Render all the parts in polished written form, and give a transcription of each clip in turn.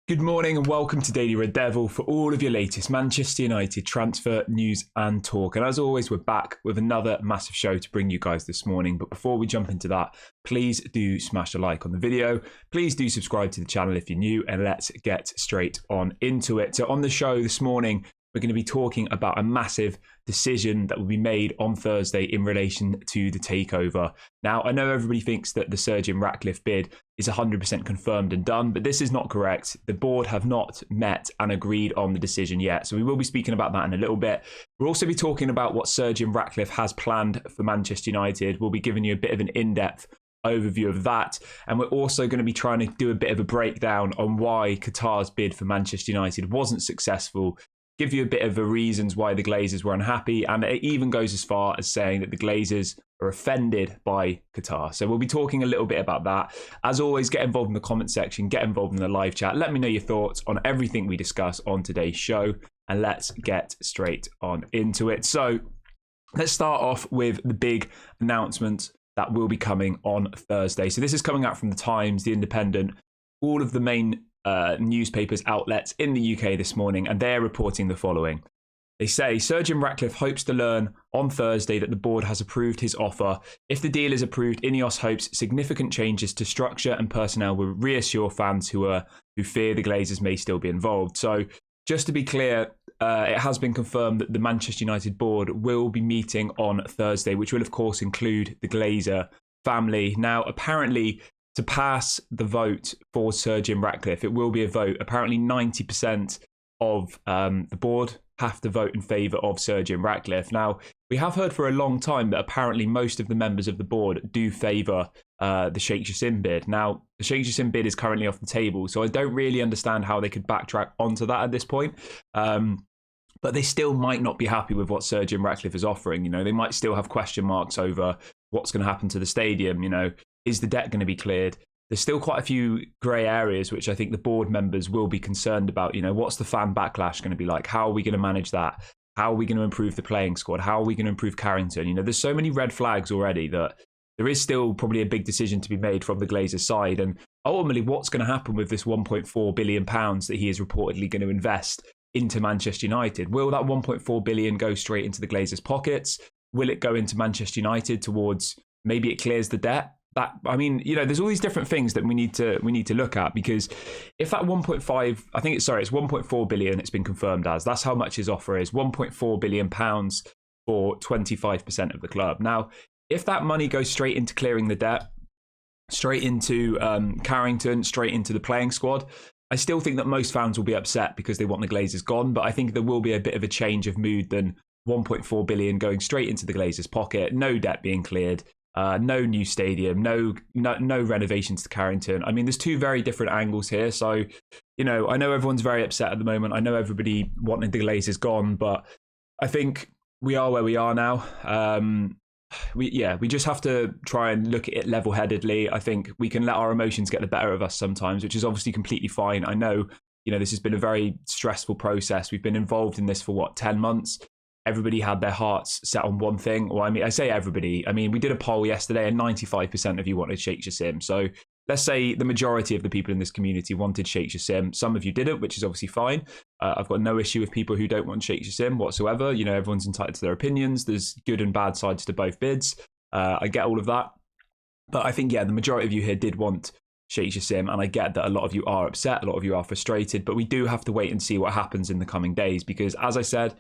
Good morning and welcome to Daily Red Devil for all of your latest Manchester United transfer news and talk. And as always, we're back with another massive show to bring you guys this morning. But before we jump into that, please do smash a like on the video. Please do subscribe to the channel if you're new, and let's get straight on into it. So on the show this morning, we're going to be talking about a massive decision that will be made on Thursday in relation to the takeover. Now, I know everybody thinks that the Sergey Ratcliffe bid is 100% confirmed and done, but this is not correct. The board have not met and agreed on the decision yet. So we will be speaking about that in a little bit. We'll also be talking about what Sergey Ratcliffe has planned for Manchester United. We'll be giving you a bit of an in-depth overview of that. And we're also going to be trying to do a bit of a breakdown on why Qatar's bid for Manchester United wasn't successful, give you a bit of the reasons why the Glazers were unhappy, and it even goes as far as saying that the Glazers are offended by Qatar. So we'll be talking a little bit about that. As always, get involved in the comment section, get involved in the live chat. Let me know your thoughts on everything we discuss on today's show, and let's get straight on into it. So let's start off with the big announcement that will be coming on Thursday. So this is coming out from the Times, the Independent, all of the main newspapers outlets in the UK this morning, and they're reporting the following. They say Sergey Ratcliffe hopes to learn on Thursday that the board has approved his offer. If the deal is approved, Ineos hopes significant changes to structure and personnel will reassure fans who fear the Glazers may still be involved. So just to be clear, it has been confirmed that the Manchester United board will be meeting on Thursday, which will of course include the Glazer family. Now, apparently, to pass the vote for Sergey Ratcliffe, it will be a vote. Apparently 90% of the board have to vote in favour of Sergey Ratcliffe. Now, we have heard for a long time that apparently most of the members of the board do favour the Sheikh Jassim bid. Now, the Sheikh Jassim bid is currently off the table, so I don't really understand how they could backtrack onto that at this point. But they still might not be happy with what Sergey Ratcliffe is offering. You know, they might still have question marks over what's going to happen to the stadium. You know, is the debt going to be cleared? There's still quite a few grey areas which I think the board members will be concerned about. You know, what's the fan backlash going to be like? How are we going to manage that? How are we going to improve the playing squad? How are we going to improve Carrington? You know, there's so many red flags already that there is still probably a big decision to be made from the Glazers side. And ultimately, what's going to happen with this £1.4 billion that he is reportedly going to invest into Manchester United? Will that 1.4 billion go straight into the Glazers' pockets? Will it go into Manchester United towards maybe it clears the debt? That, I mean, you know, there's all these different things that we need to look at, because if that 1.5, I think it's 1.4 billion, it's been confirmed as, that's how much his offer is, 1.4 billion pounds for 25% of the club. Now, if that money goes straight into clearing the debt, straight into Carrington, straight into the playing squad, I still think that most fans will be upset because they want the Glazers gone, but I think there will be a bit of a change of mood than 1.4 billion going straight into the Glazers' pocket, no debt being cleared. No new stadium, no renovations to Carrington. I mean, there's two very different angles here. So, you know, I know everyone's very upset at the moment. I know everybody wanting the Glazers gone, but I think we are where we are now. We just have to try and look at it level-headedly. I think we can let our emotions get the better of us sometimes, which is obviously completely fine. I know, you know, this has been a very stressful process. We've been involved in this for 10 months? Everybody had their hearts set on one thing. Well, I mean, I say everybody. I mean, we did a poll yesterday and 95% of you wanted Sheikh Jassim. So let's say the majority of the people in this community wanted Sheikh Jassim. Some of you didn't, which is obviously fine. I've got no issue with people who don't want Sheikh Jassim whatsoever. You know, everyone's entitled to their opinions. There's good and bad sides to both bids. I get all of that. But I think, yeah, the majority of you here did want Sheikh Jassim, and I get that a lot of you are upset, a lot of you are frustrated, but we do have to wait and see what happens in the coming days, because as I said,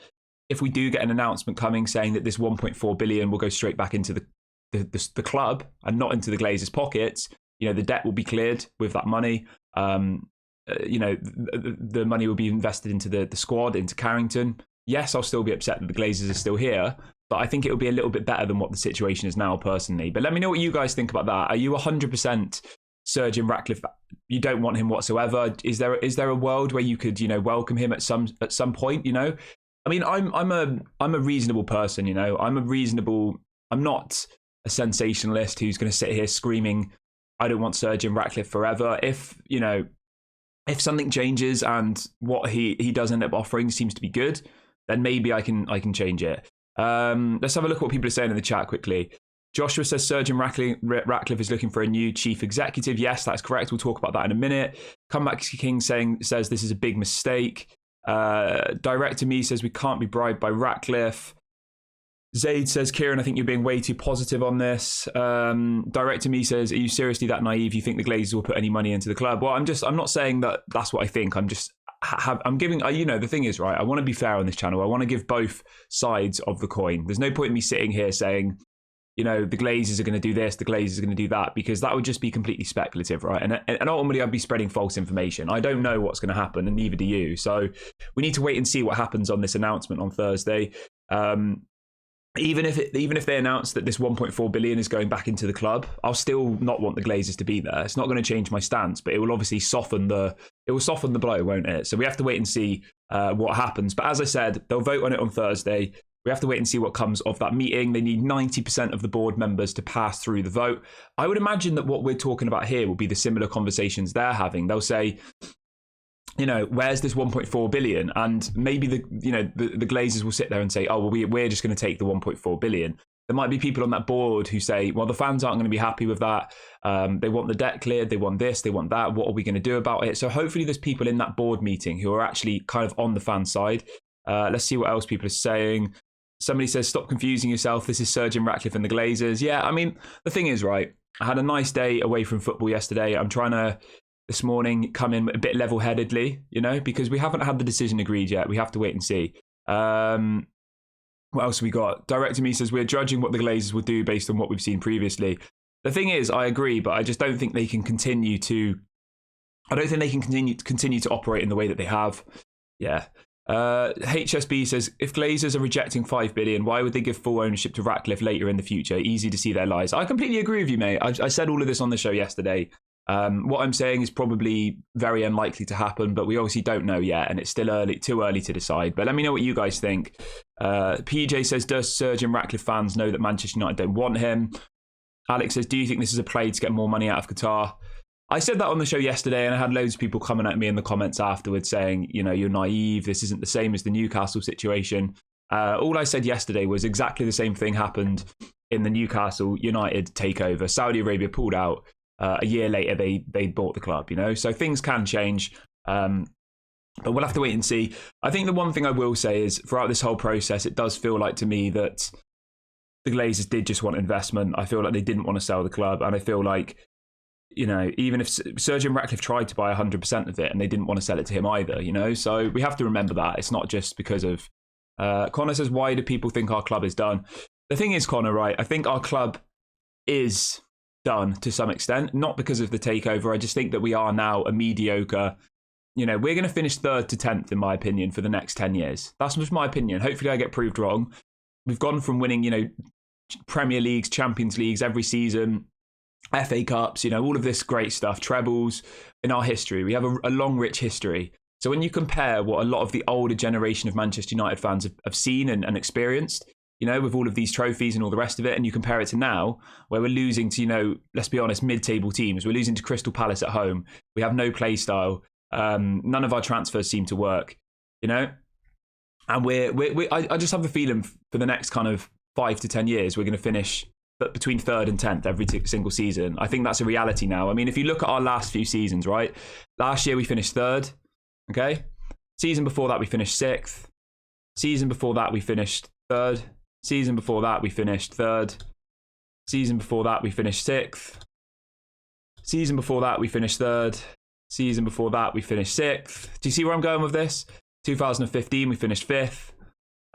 if we do get an announcement coming saying that this 1.4 billion will go straight back into the club and not into the Glazers' pockets, you know, the debt will be cleared with that money. You know, the money will be invested into the squad, into Carrington. Yes, I'll still be upset that the Glazers are still here, but I think it will be a little bit better than what the situation is now, personally. But let me know what you guys think about that. Are you 100% Sergey Ratcliffe? You don't want him whatsoever? Is there a world where you could, you know, welcome him at some point? You know, I mean, I'm a reasonable person, you know. I'm not a sensationalist who's going to sit here screaming, I don't want Sergey Ratcliffe forever. If, you know, if something changes and what he does end up offering seems to be good, then maybe I can change it. Let's have a look at what people are saying in the chat quickly. Joshua says Sergey Ratcliffe is looking for a new chief executive. Yes, that's correct. We'll talk about that in a minute. Comeback King says this is a big mistake. Director Me says we can't be bribed by Ratcliffe. Zaid says, Kieran, I think you're being way too positive on this. Director Me says, are you seriously that naive? You think the Glazers will put any money into the club? Well, I'm not saying that that's what I think. I'm giving, the thing is, right, I want to be fair on this channel. I want to give both sides of the coin. There's no point in me sitting here saying, the Glazers are going to do this, the Glazers are going to do that, because that would just be completely speculative, right? And ultimately, I'd be spreading false information. I don't know what's going to happen, and neither do you. So we need to wait and see what happens on this announcement on Thursday. Even if they announce that this 1.4 billion is going back into the club, I'll still not want the Glazers to be there. It's not going to change my stance, but it will obviously soften the blow, won't it? So we have to wait and see what happens. But as I said, they'll vote on it on Thursday. We have to wait and see what comes of that meeting. They need 90% of the board members to pass through the vote. I would imagine that what we're talking about here will be the similar conversations they're having. They'll say, where's this 1.4 billion? And maybe the Glazers will sit there and say, oh, well, we're just going to take the 1.4 billion. There might be people on that board who say, well, the fans aren't going to be happy with that. They want the debt cleared. They want this. They want that. What are we going to do about it? So hopefully there's people in that board meeting who are actually kind of on the fan side. Let's see what else people are saying. Somebody says, stop confusing yourself. This is Sergey Ratcliffe and the Glazers. Yeah, I mean, the thing is, right, I had a nice day away from football yesterday. I'm trying to, this morning, come in a bit level-headedly, because we haven't had the decision agreed yet. We have to wait and see. What else have we got? Director Me says, we're judging what the Glazers will do based on what we've seen previously. The thing is, I agree, but I just don't think they can continue to operate in the way that they have. Yeah. HSB says, if Glazers are rejecting 5 billion, why would they give full ownership to Ratcliffe later in the future? Easy to see their lies. I completely agree with you, mate. I said all of this on the show yesterday. What I'm saying is probably very unlikely to happen, but we obviously don't know yet, and it's still too early to decide. But let me know what you guys think. PJ says, does Sergey and Ratcliffe fans know that Manchester United don't want him? Alex says, do you think this is a play to get more money out of Qatar? I said that on the show yesterday, and I had loads of people coming at me in the comments afterwards saying, you're naive. This isn't the same as the Newcastle situation. All I said yesterday was exactly the same thing happened in the Newcastle United takeover. Saudi Arabia pulled out. A year later, they bought the club, So things can change. But we'll have to wait and see. I think the one thing I will say is throughout this whole process, it does feel like to me that the Glazers did just want investment. I feel like they didn't want to sell the club. And I feel like, even if Sergey Ratcliffe tried to buy 100% of it and they didn't want to sell it to him either, So we have to remember that. It's not just because of... Connor says, why do people think our club is done? The thing is, Connor, right? I think our club is done to some extent, not because of the takeover. I just think that we are now a mediocre... we're going to finish 3rd to 10th, in my opinion, for the next 10 years. That's just my opinion. Hopefully I get proved wrong. We've gone from winning, Premier Leagues, Champions Leagues every season, FA Cups, all of this great stuff, trebles in our history. We have a long, rich history. So when you compare what a lot of the older generation of Manchester United fans have seen and experienced, with all of these trophies and all the rest of it, and you compare it to now, where we're losing to, let's be honest, mid-table teams. We're losing to Crystal Palace at home. We have no play style. None of our transfers seem to work, And I just have the feeling for the next kind of 5 to 10 years, we're going to finish between 3rd and 10th every single season. I think that's a reality now. I mean, if you look at our last few seasons, right? Last year we finished 3rd, okay? Season before that we finished 6th. Season before that we finished 3rd. Season before that we finished 3rd. Season before that we finished 6th. Season before that we finished 3rd. Season before that we finished 6th. Do you see where I'm going with this? 2015 we finished 5th.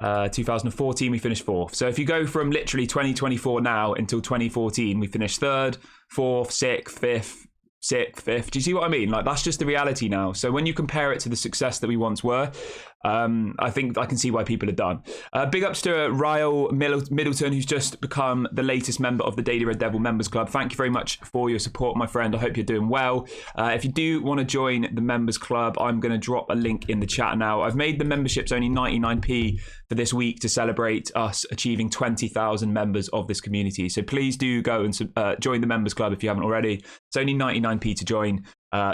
2014 we finished 4th. So if you go from literally 2024 now until 2014, we finished 3rd, 4th, 6th, 5th, 6th, 5th. Do you see what I mean? Like, that's just the reality now. So when you compare it to the success that we once were, I think I can see why people are done. Big ups to Ryle Middleton, who's just become the latest member of the Daily Red Devil Members Club. Thank you very much for your support, my friend. I hope you're doing well. If you do want to join the Members Club, I'm going to drop a link in the chat now. I've made the memberships only 99p for this week to celebrate us achieving 20,000 members of this community. So please do go and join the Members Club if you haven't already. It's only 99p to join.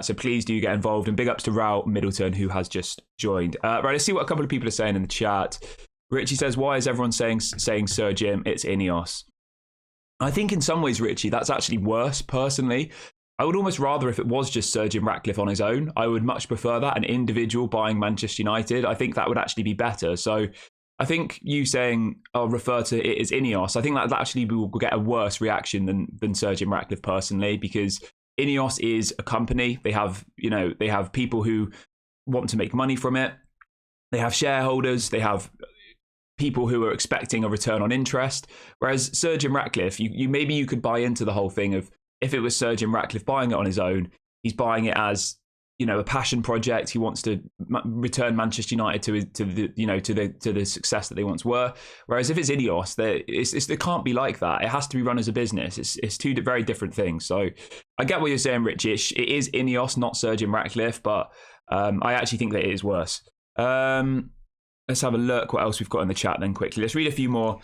So please do get involved, and big ups to Rao Middleton, who has just joined. Right, let's see what a couple of people are saying in the chat. Richie says, why is everyone saying Sir Jim? It's Ineos. I think in some ways, Richie, that's actually worse personally. I would almost rather if it was just Sergey Ratcliffe on his own. I would much prefer that, an individual buying Manchester United. I think that would actually be better. So I think you saying I'll refer to it as Ineos, I think that actually will get a worse reaction than Sergey Ratcliffe personally, because Ineos is a company. They have, they have people who want to make money from it. They have shareholders. They have people who are expecting a return on interest. Whereas Sergey Ratcliffe, maybe you could buy into the whole thing of, if it was Sergey Ratcliffe buying it on his own, he's buying it as, a passion project. He wants to return Manchester United to the success that they once were. Whereas if it's Ineos, it can't be like that. It has to be run as a business. It's two very different things. So I get what you're saying, Richie. It is Ineos, not Sergey Ratcliffe, but I actually think that it is worse. Let's have a look what else we've got in the chat then quickly. Let's read a few more.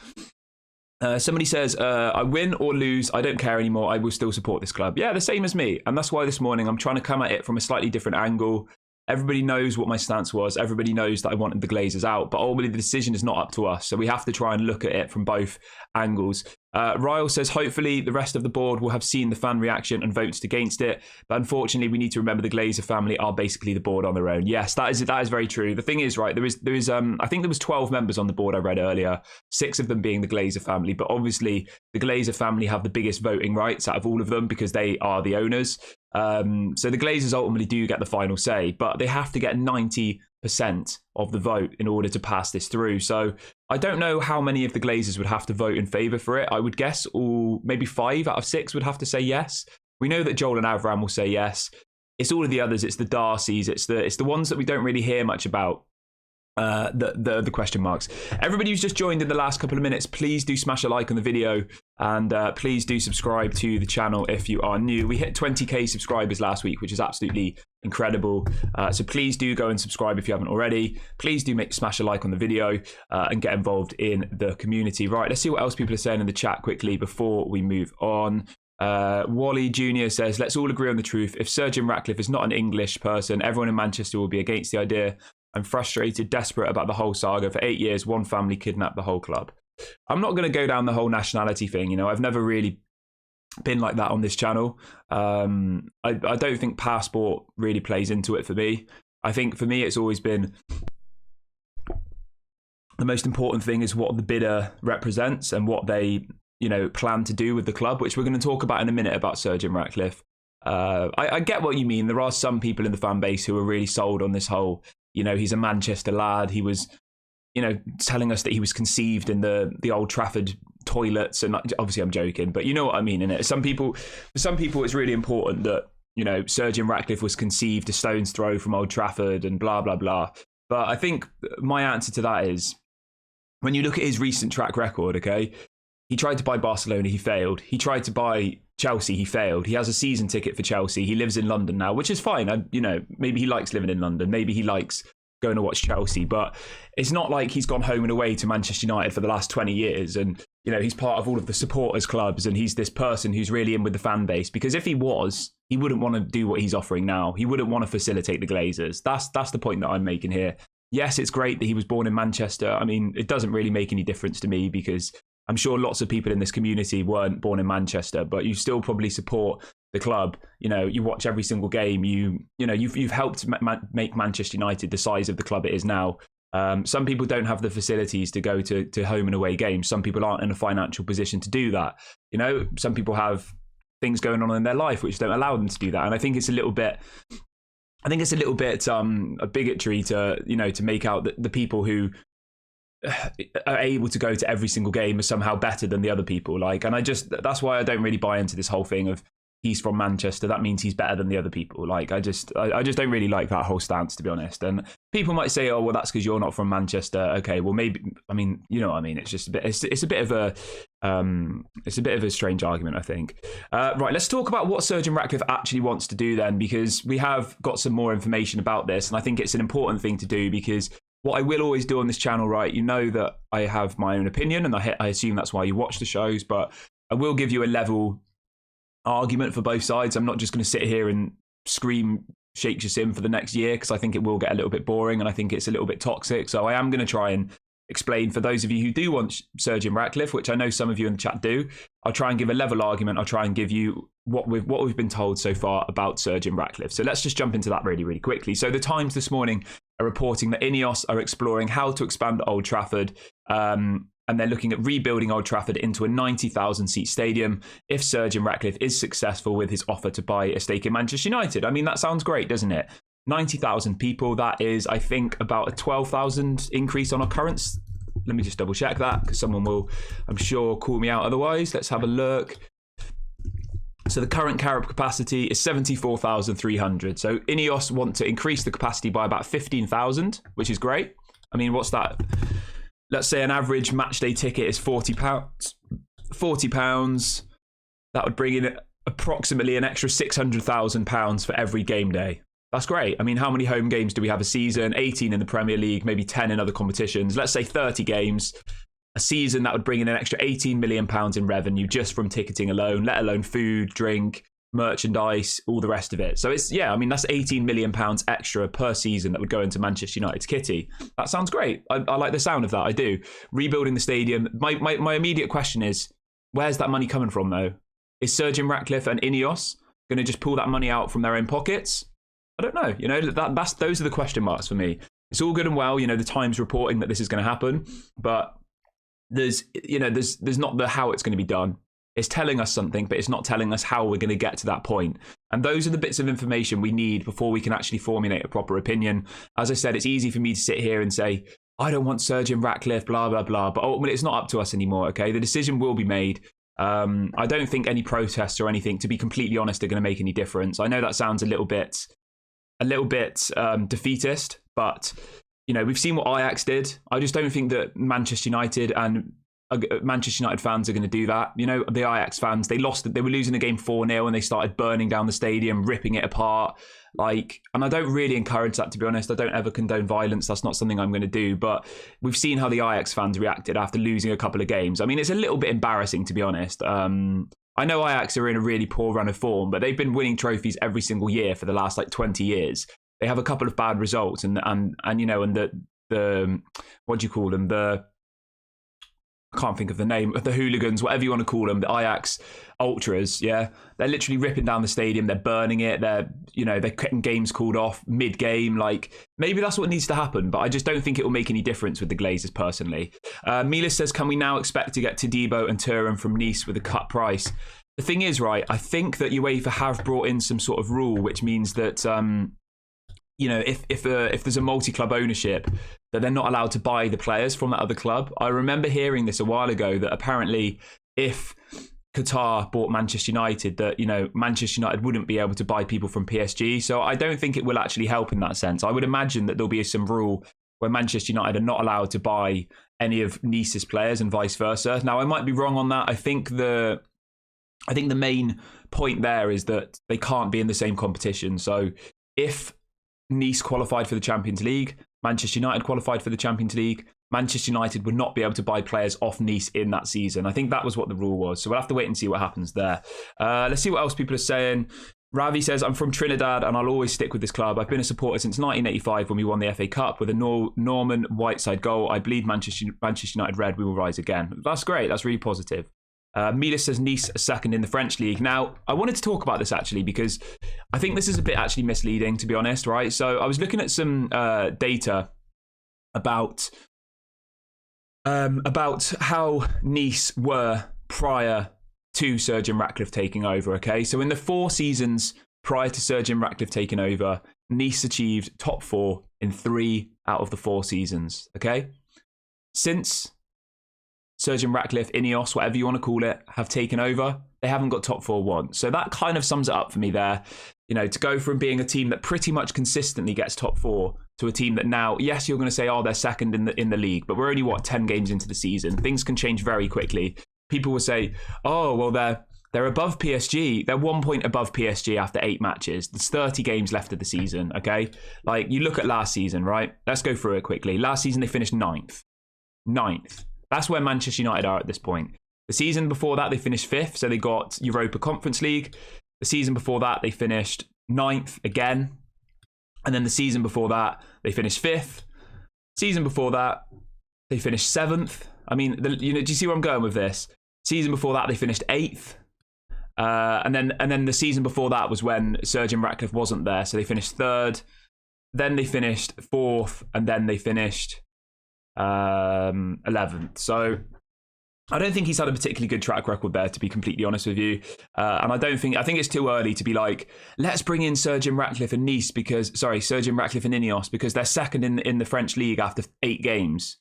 Somebody says, I win or lose, I don't care anymore. I will still support this club. Yeah, the same as me. And that's why this morning I'm trying to come at it from a slightly different angle. Everybody knows what my stance was. Everybody knows that I wanted the Glazers out. But ultimately, the decision is not up to us. So we have to try and look at it from both angles. Ryle says, hopefully the rest of the board will have seen the fan reaction and voted against it. But unfortunately, we need to remember the Glazer family are basically the board on their own. Yes, that is very true. The thing is, right, there is I think there was 12 members on the board I read earlier, 6 of them being the Glazer family. But obviously, the Glazer family have the biggest voting rights out of all of them because they are the owners. So the Glazers ultimately do get the final say, but they have to get 90% of the vote in order to pass this through. So I don't know how many of the Glazers would have to vote in favour for it. I would guess maybe 5 out of 6 would have to say yes. We know that Joel and Avram will say yes. It's all of the others. It's the Darcys. It's the ones that we don't really hear much about. The question marks. Everybody who's just joined in the last couple of minutes, please do smash a like on the video, and please do subscribe to the channel if you are new. We hit 20k subscribers last week, which is absolutely incredible. So please do go and subscribe if you haven't already. Please do smash a like on the video and get involved in the community. Right, let's see what else people are saying in the chat quickly before we move on. Wally Jr. says, let's all agree on the truth. If Sergey Ratcliffe is not an English person, everyone in Manchester will be against the idea. I'm frustrated, desperate about the whole saga. For 8 years, one family kidnapped the whole club. I'm not going to go down the whole nationality thing. I've never really been like that on this channel. I don't think passport really plays into it for me. I think for me, it's always been the most important thing is what the bidder represents and what they, plan to do with the club, which we're going to talk about in a minute about Sergey Ratcliffe. I get what you mean. There are some people in the fan base who are really sold on this whole, he's a Manchester lad. He was, telling us that he was conceived in the Old Trafford toilets. And obviously I'm joking, but you know what I mean, innit? For some people, it's really important that, Sergey Ratcliffe was conceived a stone's throw from Old Trafford and blah, blah, blah. But I think my answer to that is, when you look at his recent track record, okay, he tried to buy Barcelona, he failed. He tried to buy Chelsea, he failed. He has a season ticket for Chelsea. He lives in London now, which is fine. Maybe he likes living in London. Maybe he likes going to watch Chelsea. But it's not like he's gone home and away to Manchester United for the last 20 years. And, he's part of all of the supporters clubs. And he's this person who's really in with the fan base. Because if he was, he wouldn't want to do what he's offering now. He wouldn't want to facilitate the Glazers. That's the point that I'm making here. Yes, it's great that he was born in Manchester. I mean, it doesn't really make any difference to me because I'm sure lots of people in this community weren't born in Manchester, but you still probably support the club. You watch every single game. You've helped make Manchester United the size of the club it is now. Some people don't have the facilities to go to home and away games. Some people aren't in a financial position to do that. Some people have things going on in their life which don't allow them to do that. And I think it's a little bit a bigotry to make out that the people who are able to go to every single game are somehow better than the other people. That's why I don't really buy into this whole thing of he's from Manchester, that means he's better than the other people. I just don't really like that whole stance, to be honest. And people might say, oh, well, that's because you're not from Manchester. Okay, well, maybe, I mean, you know what I mean? It's just it's a bit of a strange argument, I think. Right, let's talk about what Sergey Ratcliffe actually wants to do then, because we have got some more information about this, and I think it's an important thing to do, because what I will always do on this channel, right, that I have my own opinion, and I assume that's why you watch the shows, but I will give you a level argument for both sides. I'm not just going to sit here and scream Sheikh Jassim for the next year, because I think it will get a little bit boring and I think it's a little bit toxic. So I am going to try and explain for those of you who do want Sergey Ratcliffe, which I know some of you in the chat do. I'll try and give a level argument. I'll try and give you what we've been told so far about Sergey Ratcliffe. So let's just jump into that really, really quickly. So the Times this morning are reporting that Ineos are exploring how to expand Old Trafford, and they're looking at rebuilding Old Trafford into a 90,000 seat stadium if Sergey Ratcliffe is successful with his offer to buy a stake in Manchester United. I mean, that sounds great, doesn't it? 90,000 people, that is, I think, about a 12,000 increase on our current. Let me just double check that, because someone will, I'm sure, call me out otherwise. Let's have a look. So the current carab capacity is 74,300. So Ineos want to increase the capacity by about 15,000, which is great. I mean, what's that? Let's say an average match day ticket is £40. £40. That would bring in approximately an extra £600,000 for every game day. That's great. I mean, how many home games do we have a season? 18 in the Premier League, maybe 10 in other competitions. Let's say 30 games a season. That would bring in an extra £18 million in revenue just from ticketing alone, let alone food, drink, merchandise, all the rest of it. So it's, yeah, I mean, that's £18 million extra per season that would go into Manchester United's kitty. That sounds great. I like the sound of that. I do. Rebuilding the stadium. My immediate question is, where's that money coming from, though? Is Sergey Ratcliffe and Ineos going to just pull that money out from their own pockets? I don't know. You know, those are the question marks for me. It's all good and well, you know, the Times reporting that this is going to happen, but there's not the how it's going to be done. It's telling us something, but it's not telling us how we're going to get to that point. And those are the bits of information we need before we can actually formulate a proper opinion. As I said, it's easy for me to sit here and say, I don't want Sergey Ratcliffe, blah, blah, blah. But ultimately, it's not up to us anymore, okay? The decision will be made. I don't think any protests or anything, to be completely honest, are going to make any difference. I know that sounds a little bit defeatist, but you know, we've seen what Ajax did. I just don't think that Manchester United and Manchester United fans are going to do that. You know, the Ajax fans, they were losing the game 4-0 and they started burning down the stadium, ripping it apart. And I don't really encourage that, to be honest. I don't ever condone violence. That's not something I'm going to do. But we've seen how the Ajax fans reacted after losing a couple of games. I mean, it's a little bit embarrassing, to be honest. I know Ajax are in a really poor run of form, but they've been winning trophies every single year for the last 20 years. They have a couple of bad results, and you know, and the what do you call them? I can't think of the name of the hooligans, whatever you want to call them, the Ajax ultras. Yeah, they're literally ripping down the stadium. They're burning it. They're getting games called off mid-game. Maybe that's what needs to happen, but I just don't think it will make any difference with the Glazers personally. Milas says, can we now expect to get Todibo and Thuram from Nice with a cut price? The thing is, right, I think that UEFA have brought in some sort of rule, which means that you know, if there's a multi-club ownership, that they're not allowed to buy the players from that other club. I remember hearing this a while ago, that apparently if Qatar bought Manchester United, that, you know, Manchester United wouldn't be able to buy people from PSG. So I don't think it will actually help in that sense. I would imagine that there'll be some rule where Manchester United are not allowed to buy any of Nice's players and vice versa. Now, I might be wrong on that. I think the main point there is that they can't be in the same competition. So if Nice qualified for the Champions League, Manchester United qualified for the Champions League, Manchester United would not be able to buy players off Nice in that season. I think that was what the rule was. So we'll have to wait and see what happens there. Let's see what else people are saying. Ravi says, I'm from Trinidad and I'll always stick with this club. I've been a supporter since 1985 when we won the FA Cup with a Norman Whiteside goal. I bleed Manchester United red. We will rise again. That's great. That's really positive. Mila says Nice are second in the French league. Now, I wanted to talk about this actually because I think this is a bit actually misleading, to be honest, right? So I was looking at some data about how Nice were prior to Sergey Ratcliffe taking over, okay? So in the 4 seasons prior to Sergey Ratcliffe taking over, Nice achieved top 4 in 3 out of the 4 seasons, okay? Since Sergey Ratcliffe, Ineos, whatever you want to call it, have taken over, they haven't got top 4 once. So that kind of sums it up for me there. You know, to go from being a team that pretty much consistently gets top 4 to a team that now, yes, you're going to say, oh, they're second in the league, but we're only, 10 games into the season. Things can change very quickly. People will say, oh, well, they're above PSG. They're 1 point above PSG after 8 matches. There's 30 games left of the season, okay? Like, you look at last season, right? Let's go through it quickly. Last season, they finished 9th. 9th. That's where Manchester United are at this point. The season before that, they finished 5th, so they got Europa Conference League. The season before that, they finished 9th again. And then the season before that, they finished 5th. Season before that, They finished 7th. I mean, do you see where I'm going with this? Season before that, they finished 8th. And then the season before that was when Sergey Ratcliffe wasn't there, so they finished 3rd. Then they finished 4th, and then they finished 11th. So I don't think he's had a particularly good track record there, to be completely honest with you. And I think it's too early to be like, let's bring in Sergey Ratcliffe and Sergey Ratcliffe and Ineos because they're second in the French league after 8 games.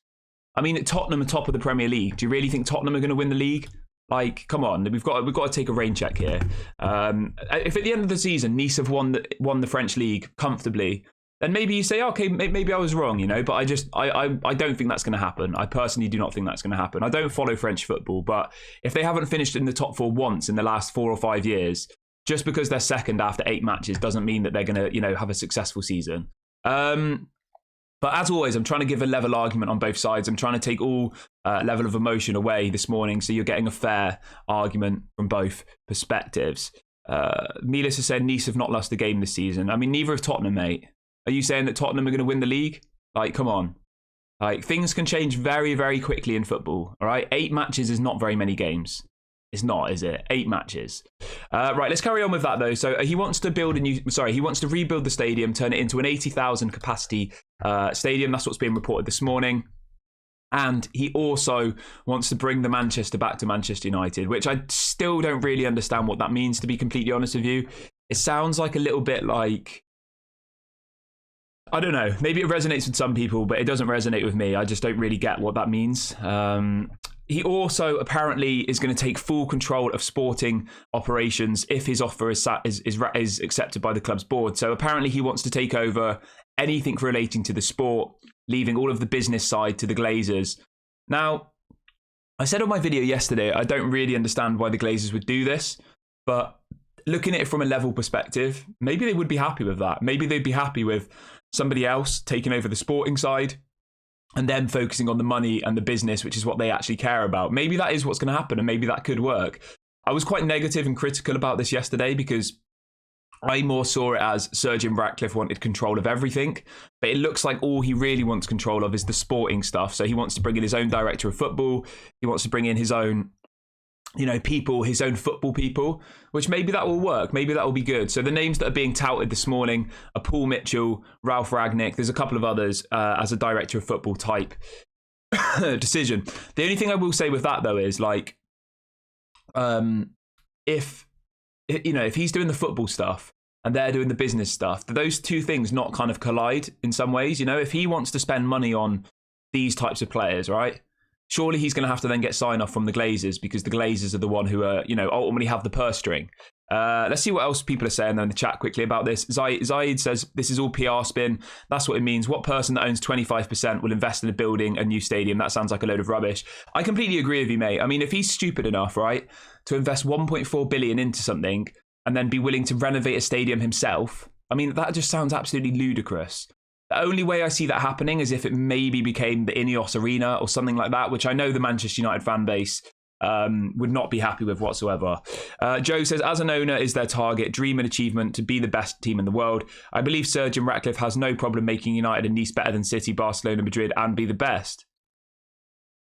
I mean, Tottenham are top of the Premier League. Do you really think Tottenham are going to win the league? Like, come on, we've got to take a rain check here. If at the end of the season Nice have won the French league comfortably, then maybe you say, okay, maybe I was wrong, But I don't think that's going to happen. I personally do not think that's going to happen. I don't follow French football, but if they haven't finished in the top 4 once in the last 4 or 5 years, just because they're second after 8 matches doesn't mean that they're going to, have a successful season. But as always, I'm trying to give a level argument on both sides. I'm trying to take all level of emotion away this morning, so you're getting a fair argument from both perspectives. Milas has said Nice have not lost a game this season. I mean, neither have Tottenham, mate. Are you saying that Tottenham are going to win the league? Like, come on. Like, things can change very, very quickly in football, all right? 8 matches is not very many games. It's not, is it? 8 matches. Right, let's carry on with that, though. So he wants to rebuild the stadium, turn it into an 80,000 capacity stadium. That's what's being reported this morning. And he also wants to bring the Manchester back to Manchester United, which I still don't really understand what that means, to be completely honest with you. It sounds like a little bit like, I don't know, maybe it resonates with some people, but it doesn't resonate with me. I just don't really get what that means. He also apparently is going to take full control of sporting operations if his offer is accepted by the club's board. So apparently he wants to take over anything relating to the sport, leaving all of the business side to the Glazers. Now, I said on my video yesterday, I don't really understand why the Glazers would do this, but looking at it from a level perspective, maybe they would be happy with that. Maybe they'd be happy with somebody else taking over the sporting side and then focusing on the money and the business, which is what they actually care about. Maybe that is what's going to happen, and maybe that could work. I was quite negative and critical about this yesterday because I more saw it as Sergey Ratcliffe wanted control of everything, but it looks like all he really wants control of is the sporting stuff. So he wants to bring in his own director of football. He wants to bring in his own, people, his own football people, which maybe that will work. Maybe that will be good. So the names that are being touted this morning are Paul Mitchell, Ralph Ragnick. There's a couple of others as a director of football type decision. The only thing I will say with that, though, is like, if he's doing the football stuff and they're doing the business stuff, do those two things not kind of collide in some ways? If he wants to spend money on these types of players, right? Surely he's going to have to then get sign-off from the Glazers, because the Glazers are the one who are, ultimately have the purse string. Let's see what else people are saying in the chat quickly about this. Zaid says, this is all PR spin. That's what it means. What person that owns 25% will invest in a building, a new stadium? That sounds like a load of rubbish. I completely agree with you, mate. I mean, if he's stupid enough, right, to invest 1.4 billion into something and then be willing to renovate a stadium himself, I mean, that just sounds absolutely ludicrous. The only way I see that happening is if it maybe became the Ineos Arena or something like that, which I know the Manchester United fan base would not be happy with whatsoever. Joe says, as an owner is their target, dream and achievement to be the best team in the world. I believe Sergey Ratcliffe has no problem making United and Nice better than City, Barcelona, Madrid, and be the best.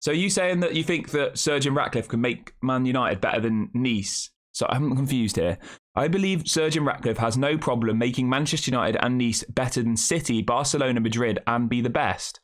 So are you saying that you think that Sergey Ratcliffe can make Man United better than Nice? So I'm confused here. I believe Sergey Ratcliffe has no problem making Manchester United and Nice better than City, Barcelona, Madrid, and be the best.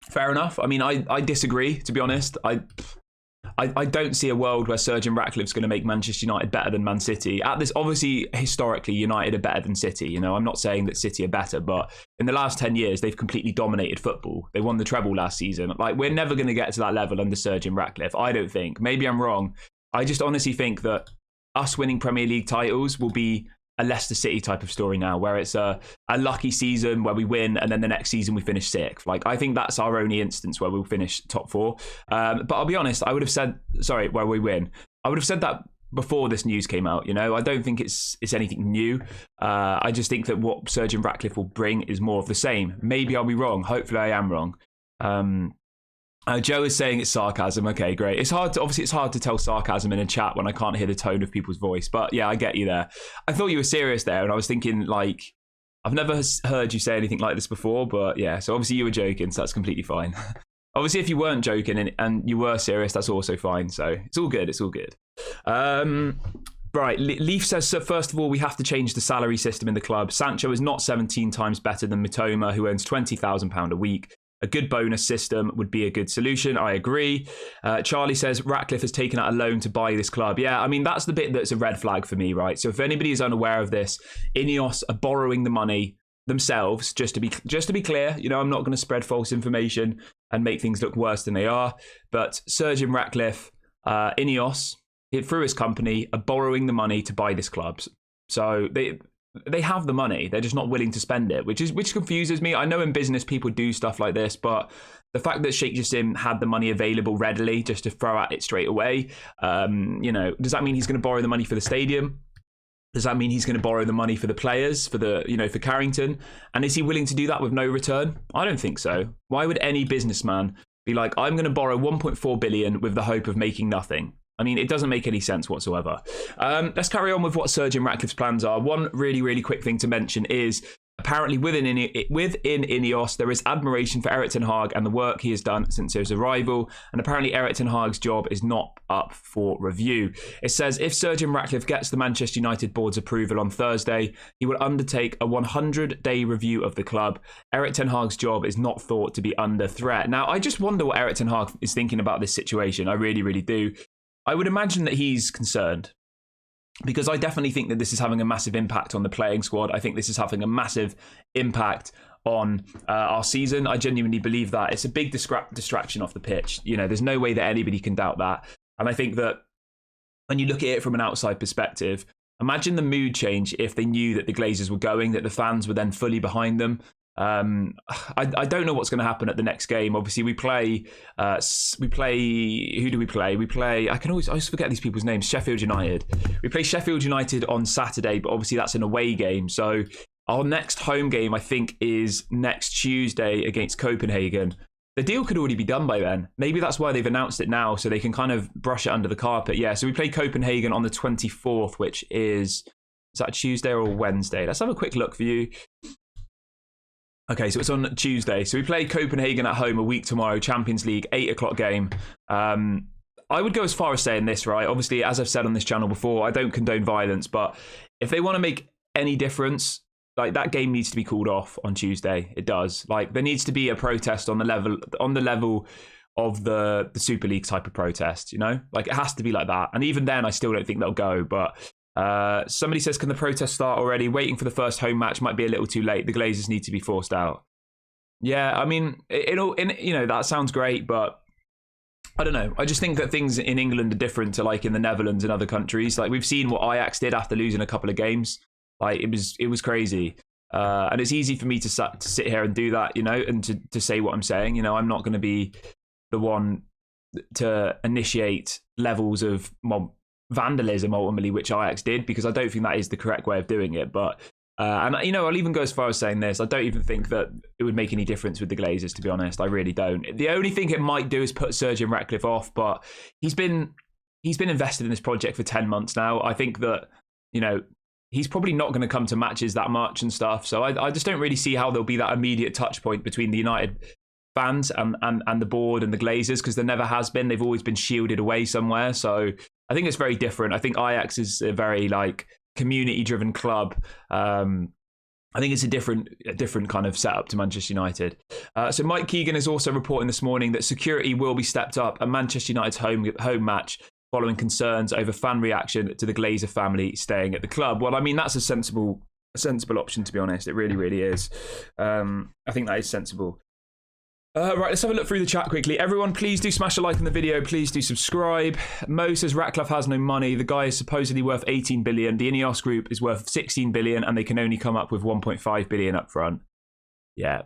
Fair enough. I mean, I disagree, to be honest. I don't see a world where Sergey Ratcliffe's going to make Manchester United better than Man City. At this, obviously, historically, United are better than City. I'm not saying that City are better, but in the last 10 years, they've completely dominated football. They won the treble last season. Like, we're never going to get to that level under Sergey Ratcliffe. I don't think. Maybe I'm wrong. I just honestly think that us winning Premier League titles will be a Leicester City type of story now, where it's a lucky season where we win and then the next season we finish 6th. Like, I think that's our only instance where we'll finish top 4. But I'll be honest, I would have said, where we win. I would have said that before this news came out. I don't think it's anything new. I just think that what Sergey Ratcliffe will bring is more of the same. Maybe I'll be wrong. Hopefully I am wrong. Joe is saying it's sarcasm. Okay, great. It's hard to tell sarcasm in a chat when I can't hear the tone of people's voice. But yeah, I get you there. I thought you were serious there, and I was thinking, like, I've never heard you say anything like this before. But yeah, so obviously you were joking, so that's completely fine. Obviously, if you weren't joking and you were serious, that's also fine. So it's all good. It's all good. Right, Leaf says, so first of all, we have to change the salary system in the club. Sancho is not 17 times better than Mitoma, who earns £20,000 a week. A good bonus system would be a good solution. I agree. Charlie says, Ratcliffe has taken out a loan to buy this club. Yeah, I mean, that's the bit that's a red flag for me, right? So if anybody is unaware of this, Ineos are borrowing the money themselves, just to be clear. You know, I'm not going to spread false information and make things look worse than they are. But Sergey Ratcliffe, Ineos, through his company, are borrowing the money to buy this club. So they have the money, they're just not willing to spend it, which confuses me. I know in business people do stuff like this, but the fact that Sheikh Jassim had the money available readily just to throw at it straight away, you know, does that mean he's going to borrow the money for the stadium? Does that mean he's going to borrow the money for the players, for Carrington? And is he willing to do that with no return? I don't think so. Why would any businessman be like, I'm going to borrow 1.4 billion with the hope of making nothing? I mean, it doesn't make any sense whatsoever. Let's carry on with what Sergey Ratcliffe's plans are. One really, really quick thing to mention is apparently within Ineos, there is admiration for Erik ten Hag and the work he has done since his arrival. And apparently Erik ten Hag's job is not up for review. It says, if Sergey Ratcliffe gets the Manchester United board's approval on Thursday, he will undertake a 100-day review of the club. Erik ten Hag's job is not thought to be under threat. Now, I just wonder what Erik ten Hag is thinking about this situation. I really, really do. I would imagine that he's concerned, because I definitely think that this is having a massive impact on the playing squad. I think this is having a massive impact on our season. I genuinely believe that. It's a big distraction off the pitch. You know, there's no way that anybody can doubt that. And I think that when you look at it from an outside perspective, imagine the mood change if they knew that the Glazers were going, that the fans were then fully behind them. I don't know what's going to happen at the next game. Obviously, we play. Who do we play? We play. I always forget these people's names. Sheffield United. We play Sheffield United on Saturday, but obviously that's an away game. So our next home game, I think, is next Tuesday against Copenhagen. The deal could already be done by then. Maybe that's why they've announced it now, so they can kind of brush it under the carpet. Yeah. So we play Copenhagen on the 24th, which is that Tuesday or Wednesday? Let's have a quick look for you. Okay, so it's on Tuesday. So we play Copenhagen at home a week tomorrow, Champions League, 8 o'clock game. I would go as far as saying this, right? Obviously, as I've said on this channel before, I don't condone violence, but if they want to make any difference, like that game needs to be called off on Tuesday. It does. Like there needs to be a protest on the level of the Super League type of protest, you know? Like it has to be like that. And even then, I still don't think they'll go, but somebody says, can the protest start already? Waiting for the first home match might be a little too late. The Glazers need to be forced out. Yeah, I mean, that sounds great, but I don't know. I just think that things in England are different to like in the Netherlands and other countries. Like we've seen what Ajax did after losing a couple of games. Like it was crazy. And it's easy for me to sit here and do that, you know, and to say what I'm saying. You know, I'm not going to be the one to initiate levels of vandalism ultimately, which Ajax did, because I don't think that is the correct way of doing it. But and you know, I'll even go as far as saying this, I don't even think that it would make any difference with the Glazers, to be honest. I really don't. The only thing it might do is put Sergey Ratcliffe off, but he's been invested in this project for 10 months now. I think that, you know, he's probably not going to come to matches that much and stuff, so I just don't really see how there'll be that immediate touch point between the United fans and the board and the Glazers, because there never has been. They've always been shielded away somewhere. So I think it's very different. I think Ajax is a very like community-driven club. I think it's a different kind of setup to Manchester United. So Mike Keegan is also reporting this morning that security will be stepped up at Manchester United's home match following concerns over fan reaction to the Glazer family staying at the club. Well, I mean, that's a sensible option, to be honest. It really, really is. I think that is sensible. Right, let's have a look through the chat quickly. Everyone, please do smash a like on the video. Please do subscribe. Mo says Ratcliffe has no money. The guy is supposedly worth 18 billion. The Ineos group is worth 16 billion, and they can only come up with 1.5 billion up front. Yeah,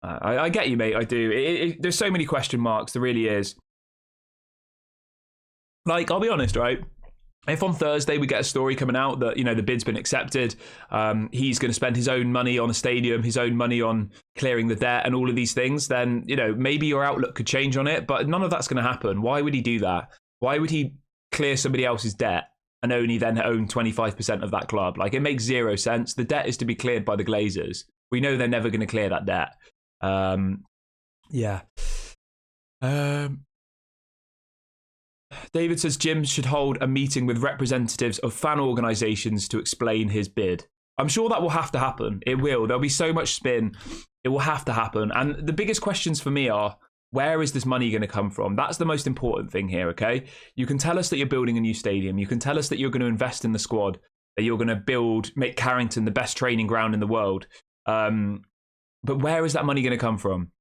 I get you, mate. I do. There's so many question marks. There really is. Like, I'll be honest, right? If on Thursday we get a story coming out that, you know, the bid's been accepted, he's going to spend his own money on a stadium, his own money on clearing the debt and all of these things, then, you know, maybe your outlook could change on it, but none of that's going to happen. Why would he do that? Why would he clear somebody else's debt and only then own 25% of that club? Like, it makes zero sense. The debt is to be cleared by the Glazers. We know they're never going to clear that debt. Yeah. David says Jim should hold a meeting with representatives of fan organisations to explain his bid. I'm sure that will have to happen. It will. There'll be so much spin. It will have to happen. And the biggest questions for me are, where is this money going to come from? That's the most important thing here, okay? You can tell us that you're building a new stadium. You can tell us that you're going to invest in the squad, that you're going to make Carrington the best training ground in the world. But where is that money going to come from?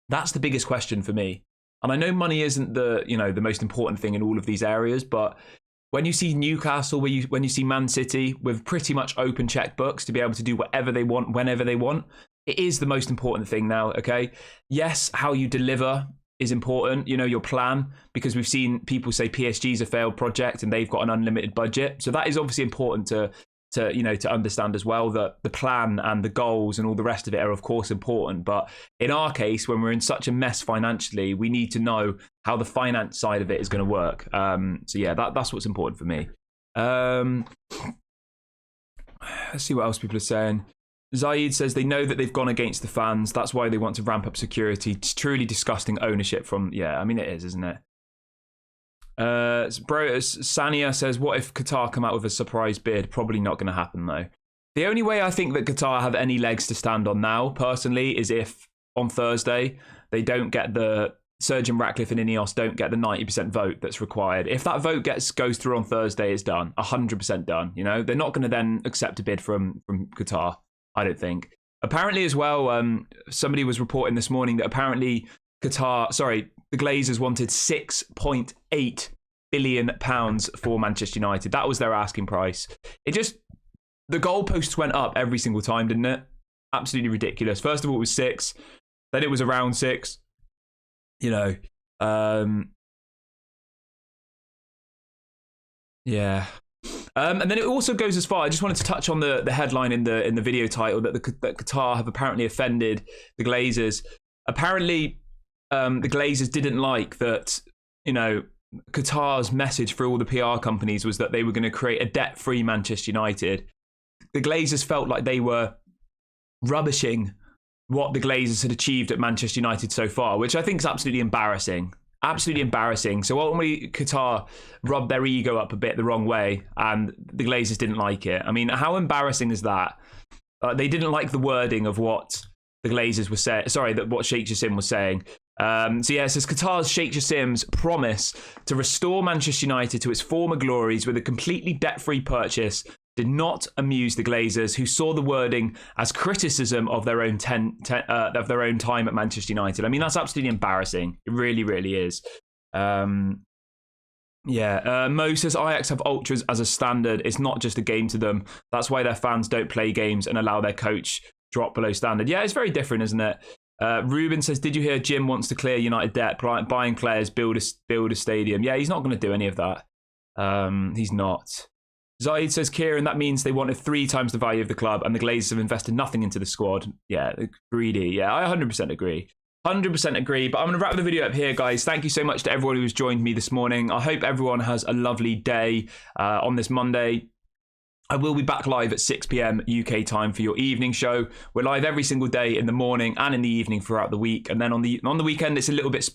That's the biggest question for me. And I know money isn't the most important thing in all of these areas, but when you see Newcastle, when you see Man City with pretty much open checkbooks to be able to do whatever they want, whenever they want, it is the most important thing now, okay? Yes, how you deliver is important, your plan, because we've seen people say PSG's a failed project and they've got an unlimited budget. So that is obviously important to understand as well, that the plan and the goals and all the rest of it are of course important. But in our case, when we're in such a mess financially, we need to know how the finance side of it is going to work. So yeah, that's what's important for me. Let's see what else people are saying. Zaid says they know that they've gone against the fans. That's why they want to ramp up security. It's truly disgusting ownership from, I mean, it is, isn't it? Sania says, what if Qatar come out with a surprise bid? Probably not going to happen, though. The only way I think that Qatar have any legs to stand on now, personally, is if on Thursday they don't get Sergey, Ratcliffe and Ineos don't get the 90% vote that's required. If that vote goes through on Thursday, it's done. 100% done. They're not going to then accept a bid from Qatar, I don't think. Apparently as well, somebody was reporting this morning that apparently the Glazers wanted £6.8 billion for Manchester United. That was their asking price. The goalposts went up every single time, didn't it? Absolutely ridiculous. First of all, it was 6. Then it was around 6. Yeah. And then it also goes as far. I just wanted to touch on the headline in the video title that Qatar have apparently offended the Glazers. Apparently, the Glazers didn't like that, Qatar's message for all the PR companies was that they were going to create a debt-free Manchester United. The Glazers felt like they were rubbishing what the Glazers had achieved at Manchester United so far, which I think is absolutely embarrassing. Absolutely embarrassing. So ultimately, Qatar rubbed their ego up a bit the wrong way, and the Glazers didn't like it. I mean, how embarrassing is that? They didn't like the wording of what the Glazers were saying. Sorry, that what Sheikh Jassim was saying. It says Qatar's Sheikh Jassim's promise to restore Manchester United to its former glories with a completely debt-free purchase did not amuse the Glazers, who saw the wording as criticism of their own time at Manchester United. I mean, that's absolutely embarrassing. It really, really is. Mo says Ajax have ultras as a standard. It's not just a game to them. That's why their fans don't play games and allow their coach drop below standard. Yeah, it's very different, isn't it? Ruben says, did you hear Jim wants to clear United debt, buying players, build a stadium? Yeah, he's not going to do any of that. He's not. Zaid says, Kieran, that means they wanted 3 times the value of the club and the Glazers have invested nothing into the squad. Yeah, greedy. Yeah, I 100% agree. 100% agree. But I'm going to wrap the video up here, guys. Thank you so much to everyone who's joined me this morning. I hope everyone has a lovely day on this Monday. I will be back live at 6 p.m. UK time for your evening show. We're live every single day in the morning and in the evening throughout the week. And then on the weekend, it's a little bit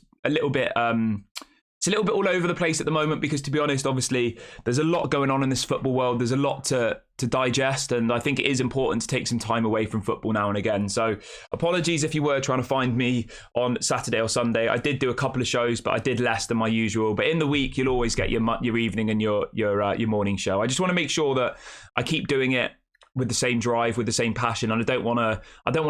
all over the place at the moment because, to be honest, obviously, there's a lot going on in this football world. There's a lot to digest, and I think it is important to take some time away from football now and again. So apologies if you were trying to find me on Saturday or Sunday. I did do a couple of shows, but I did less than my usual. But in the week, you'll always get your evening and your morning show. I just want to make sure that I keep doing it with the same drive, with the same passion, and I don't want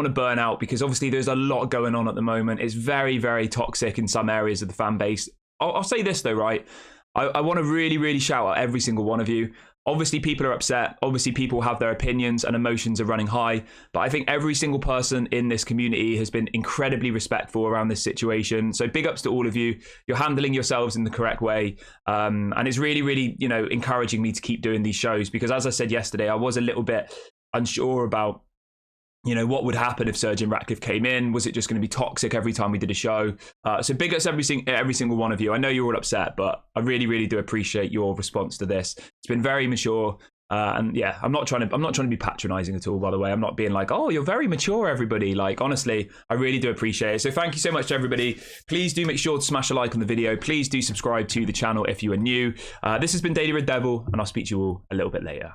to burn out because obviously there's a lot going on at the moment. It's very, very toxic in some areas of the fan base. I'll say this though, right? I want to really, really shout out every single one of you. Obviously, people are upset. Obviously, people have their opinions and emotions are running high. But I think every single person in this community has been incredibly respectful around this situation. So big ups to all of you. You're handling yourselves in the correct way. And it's really, really, encouraging me to keep doing these shows because, as I said yesterday, I was a little bit unsure about what would happen if Sergey Ratcliffe came in? Was it just going to be toxic every time we did a show? So big ups every single one of you. I know you're all upset, but I really, really do appreciate your response to this. It's been very mature. And yeah, I'm not trying to be patronizing at all, by the way. I'm not being like, oh, you're very mature, everybody. Like, honestly, I really do appreciate it. So thank you so much to everybody. Please do make sure to smash a like on the video. Please do subscribe to the channel if you are new. This has been Daily Red Devil, and I'll speak to you all a little bit later.